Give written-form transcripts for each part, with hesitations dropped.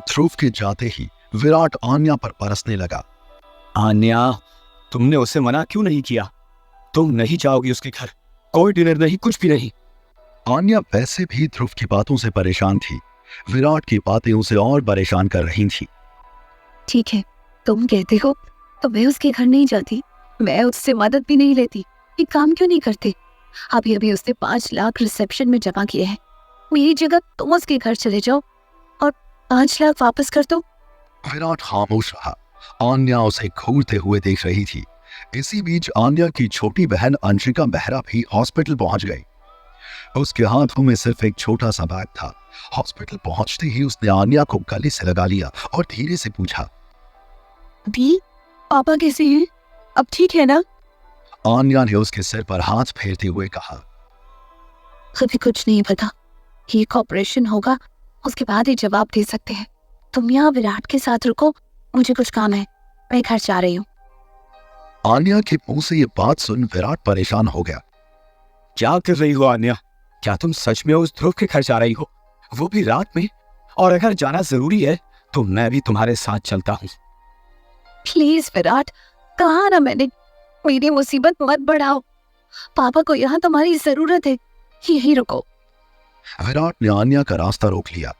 ध्रुव के जाते ही विराट आन्या पर बरसने लगा। आन्या, तुमने उसे मना क्यों नहीं किया? तुम नहीं जाओगी उसके घर, कोई डिनर नहीं, कुछ भी नहीं। आन्या वैसे भी ध्रुव की बातों से परेशान थी। विराट की बातें उसे और परेशान कर रही थी। ठीक है, तुम कहते हो तो मैं उसके घर नहीं जाती, मैं उससे मदद भी नहीं लेती। ये काम क्यों नहीं करते? अभी अभी उसने 5 लाख रिसेप्शन में जमा किए हैं। मेरी जगह तुम उसके घर चले जाओ और 5 लाख वापस कर दो। विराट खामोश रहा। आन्या उसे घूरते हुए देख रही थी। इसी बीच आन्या की छोटी बहन अंशिका मेहरा भी हॉस्पिटल पहुंच गई। उसके हाथों में सिर्फ एक छोटा सा बैग था। हॉस्पिटल पहुंचते ही उसने आन्या को गले से लगा लिया और धीरे से पूछा, दी, पापा कैसे हैं? अब ठीक है ना? आन्या ने उसके सिर पर हाथ फेरते हुए कहा, अभी कुछ नहीं पता, ये एक ऑपरेशन होगा, उसके बाद ही जवाब दे सकते हैं। तुम यहाँ विराट के साथ रुको, मुझे कुछ काम है, मैं घर जा रही हूँ। आन्या के मुंह से ये बात सुन विराट परेशान हो गया। क्या कर रही हो आन्या? क्या तुम सच में उस ध्रुव के घर जा रही हो, वो भी रात में? और अगर जाना जरूरी है तो मैं भी तुम्हारे साथ चलता हूँ। प्लीज विराट, कहा ना मैंने, मेरी मुसीबत मत बढ़ाओ। पापा को यहाँ तुम्हारी जरूरत है, यहीं रुको। विराट ने आन्या का रास्ता रोक लिया।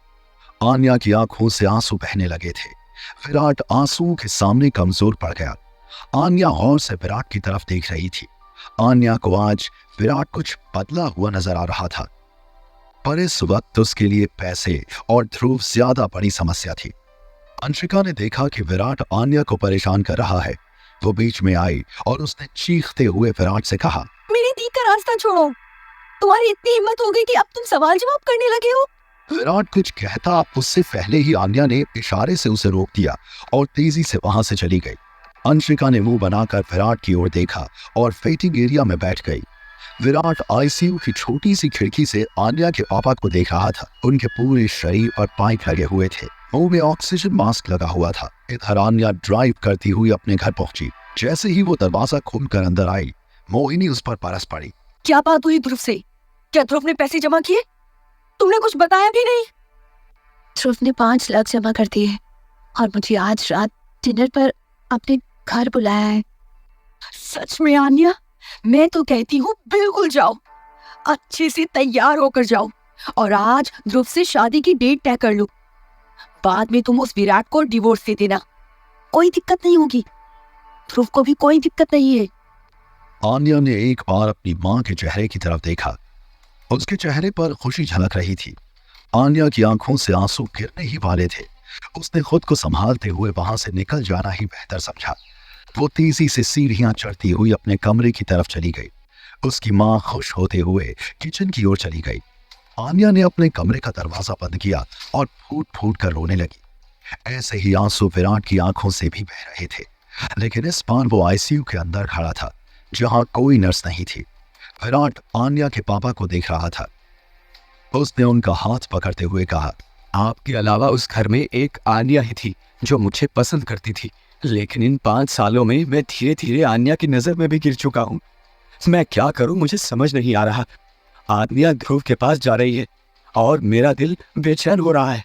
आन्या की आंखों से आंसू बहने लगे थे। विराट आंसुओं के सामने कमजोर पड़ गया। आन्या गौर से विराट की तरफ देख रही थी। आन्या को आज विराट कुछ बदला हुआ नजर आ रहा था, पर इस वक्त उसके लिए पैसे और ध्रुव ज्यादा बड़ी समस्या थी। अंशिका ने देखा कि विराट आन्या को परेशान कर रहा है। वो बीच में आई और उसने चीखते हुए विराट से कहा, मेरी दी का रास्ता छोड़ो। तुम्हारी इतनी हिम्मत हो गई कि अब तुम सवाल जवाब करने लगे हो? विराट कुछ कहता उससे पहले ही आन्या ने इशारे से उसे रोक दिया और तेजी से वहां से चली गई। अंशिका ने मुंह बनाकर विराट की ओर देखा और वेटिंग एरिया में बैठ गई। विराट आईसीयू की छोटी सी खिड़की से आन्या के पापा को देख रहा था। उनके पूरे शरीर पर पाइप लगे हुए थे, मुंह में ऑक्सीजन मास्क लगा हुआ था। इधर आन्या ड्राइव करती हुई अपने घर पहुंची। जैसे ही वो दरवाजा खोलकर अंदर आई, मोहिनी उस पर परस पड़ी। क्या बात हुई ध्रुव से? क्या ध्रुव ने पैसे जमा किए? तुमने कुछ बताया भी नहीं। ध्रुव ने 5 लाख जमा कर दिए और मुझे आज रात डिनर पर अपने घर बुलाया है। सच में आन्या, मैं तो कहती हूँ बिल्कुल जाओ, अच्छे से तैयार होकर जाओ और आज ध्रुव से शादी की डेट तय कर लो। बाद में तुम उस विराट को डिवोर्स दे देना, कोई दिक्कत नहीं होगी। ध्रुव को भी कोई दिक्कत नहीं है। आन्या ने एक बार अपनी मां के चेहरे की तरफ देखा। उसके चेहरे पर खुशी झलक रही थी। आन्या की आंखों से आंसू गिरने ही वाले थे। उसने खुद को संभालते हुए वहां से निकल जाना ही बेहतर समझा। वो तेजी से सीढ़ियां चढ़ती हुई अपने कमरे की तरफ चली गई। उसकी मां खुश होते हुए किचन की ओर चली गई। आन्या ने अपने कमरे का दरवाजा बंद किया और फूट फूट कर रोने लगी। ऐसे ही आंसू विराट की आंखों से भी बह रहे थे, लेकिन इस बार वो आईसीयू के अंदर खड़ा था, जहां कोई नर्स नहीं थी। विराट आन्या के पापा को देख रहा था। उसने उनका हाथ पकड़ते हुए कहा, आपके अलावा उस घर में एक आन्या ही थी जो मुझे पसंद करती थी, लेकिन इन 5 सालों में मैं धीरे धीरे आन्या की नजर में भी गिर चुका हूँ। मैं क्या करूं, मुझे समझ नहीं आ रहा। आन्या ध्रुव के पास जा रही है और मेरा दिल बेचैन हो रहा है।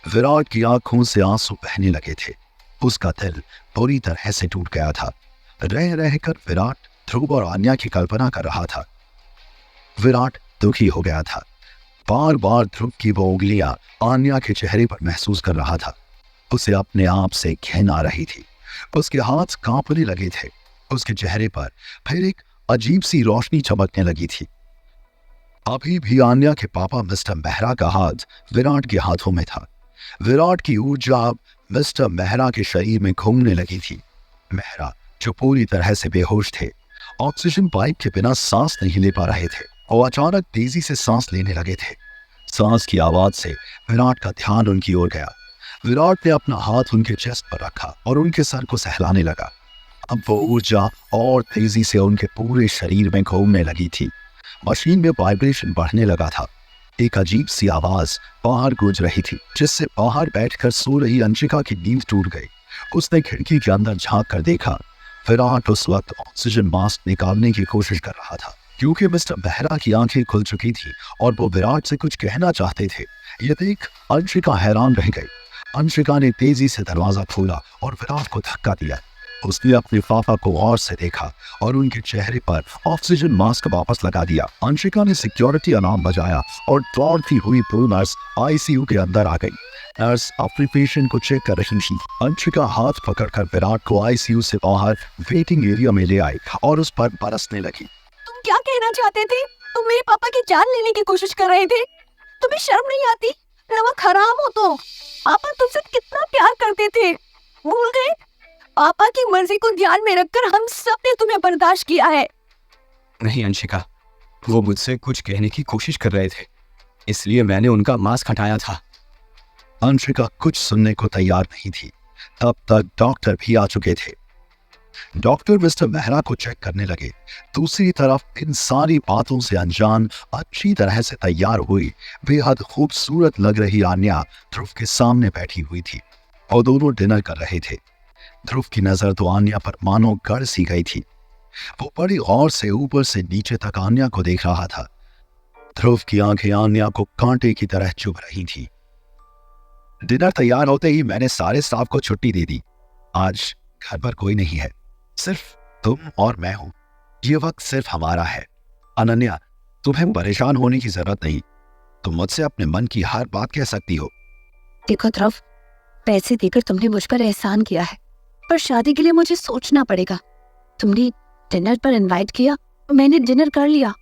विराट की आंखों से आंसू बहने लगे थे। उसका दिल पूरी तरह से टूट गया था। रह रहकर विराट ध्रुव और आन्या की कल्पना कर रहा था। विराट दुखी हो गया था। बार बार ध्रुव की वो उंगलियां आन्या के चेहरे पर महसूस कर रहा था। उसे अपने आप से घिन आ रही थी। उसके हाथ कांपने लगे थे। उसके चेहरे पर फिर एक अजीब सी रोशनी चमकने लगी थी। अभी भी आन्या के पापा मिस्टर मेहरा का हाथ विराट के हाथों में था। विराट की ऊर्जा अब मिस्टर मेहरा के शरीर में घूमने लगी थी। मेहरा, जो पूरी तरह से बेहोश थे, ऑक्सीजन पाइप के बिना सांस नहीं ले पा रहे थे और अचानक तेजी से सांस लेने लगे थे। सांस की आवाज से विराट का ध्यान उनकी ओर गया। विराट ने अपना हाथ उनके चेस्ट पर रखा और उनके सर को सहलाने लगा। अब वो ऊर्जा और तेजी से उनके पूरे शरीर में घूमने लगी थी। मशीन में वाइब्रेशन बढ़ने लगा था। एक अजीब सी आवाज बाहर गूंज रही थी, जिससे बाहर बैठकर सो रही अंशिका की नींद टूट गई। उसने खिड़की के अंदर झांक कर देखा। विराट उस वक्त ऑक्सीजन मास्क निकालने की कोशिश कर रहा था, क्योंकि मिस्टर मेहरा की आंखें खुल चुकी थी और वो विराट से कुछ कहना चाहते थे। ये देख अंशिका हैरान रह गई। अंशिका ने तेजी से दरवाजा खोला और विराट को धक्का दिया। उसने अपने पापा को गौर से देखा और उनके चेहरे पर ऑक्सीजन मास्क वापस लगा दिया। अंशिका ने सिक्योरिटी अलार्म बजाया और दौड़ती हुई दो नर्स आईसीयू के अंदर आ गई। नर्स अपने पेशेंट को चेक कर रही थी। अंशिका हाथ पकड़कर विराट को आईसीयू से बाहर वेटिंग एरिया में ले आई और उस पर बरसने लगी। तुम क्या कहना चाहते थे? तुम मेरे पापा की जान लेने की कोशिश कर रहे थे। तुम्हें शर्म नहीं आती? नमक हराम हो तो। पापा तुमसे कितना प्यार करते थे, भूल गए? पापा की मर्जी को ध्यान में रखकर हम सब ने तुम्हें बर्दाश्त किया है। नहीं अंशिका, वो मुझसे कुछ कहने की कोशिश कर रहे थे, इसलिए मैंने उनका मास्क हटाया था। अंशिका कुछ सुनने को तैयार नहीं थी। तब तक डॉक्टर भी आ चुके थे। डॉक्टर मिस्टर मेहरा को चेक करने लगे। दूसरी तरफ इन सारी बातों से अनजान अच्छी तरह से तैयार हुई बेहद खूबसूरत लग रही आन्या ध्रुव के सामने बैठी हुई थी और दोनों डिनर कर रहे थे। ध्रुव की नजर तो आन्या पर मानो गड़ सी गई थी। वो बड़ी गौर से ऊपर से नीचे तक आन्या को देख रहा था। ध्रुव की आंखें आन्या को कांटे की तरह चुभ रही थी। डिनर तैयार होते ही मैंने सारे स्टाफ को छुट्टी दे दी। आज घर पर कोई नहीं है, सिर्फ तुम और मैं हूं। ये वक्त सिर्फ हमारा है। अनन्या, तुम्हें परेशान होने की जरूरत नहीं। तुम मुझसे अपने मन की हर बात कह सकती हो। देखो ध्रुव, पैसे देकर तुमने मुझ पर एहसान किया है, पर शादी के लिए मुझे सोचना पड़ेगा। तुमने डिनर पर इनवाइट किया, मैंने डिनर कर लिया।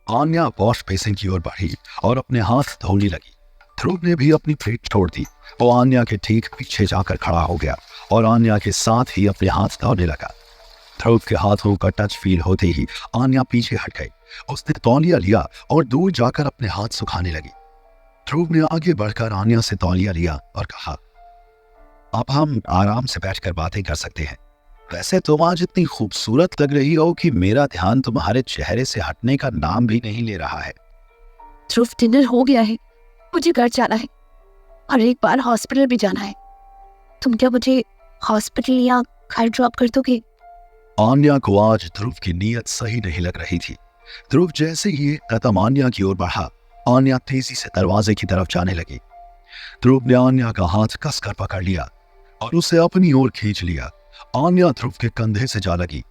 आन्या वॉश बेसिन की ओर बढ़ी और अपने हाथ धोने लगी। ध्रुव ने भी अपनी प्लेट छोड़ दी। वो आन्या के ठीक पीछे जाकर खड़ा हो गया और आन्या के साथ ही अपने हाथ धोने लगा। ध्रुव के हाथों का टच फील होते ही आन्या पीछे हट गई। उसने तौलिया लिया और दूर जाकर अपने हाथ सुखाने लगी। ध्रुव ने आगे बढ़कर आन्या से तौलिया लिया और कहा, अब हम आराम से बैठकर बातें कर सकते हैं। वैसे तुम आज इतनी खूबसूरत लग रही हो कि मेरा ध्यान तुम्हारे चेहरे से हटने का नाम भी नहीं ले रहा है। ध्रुव, डिनर हो गया है, मुझे घर जाना है और एक बार हॉस्पिटल भी जाना है। तुम क्या मुझे हॉस्पिटल या घर ड्रॉप कर दोगे? आन्या को आज ध्रुव की नीयत सही नहीं लग रही थी। ध्रुव जैसे ही कदम आन्या की ओर बढ़ा, आन्या तेजी से दरवाजे की तरफ जाने लगी। ध्रुव ने आन्या का हाथ कसकर पकड़ लिया और उसे अपनी ओर खींच लिया। आन्या ध्रुव के कंधे से जा लगी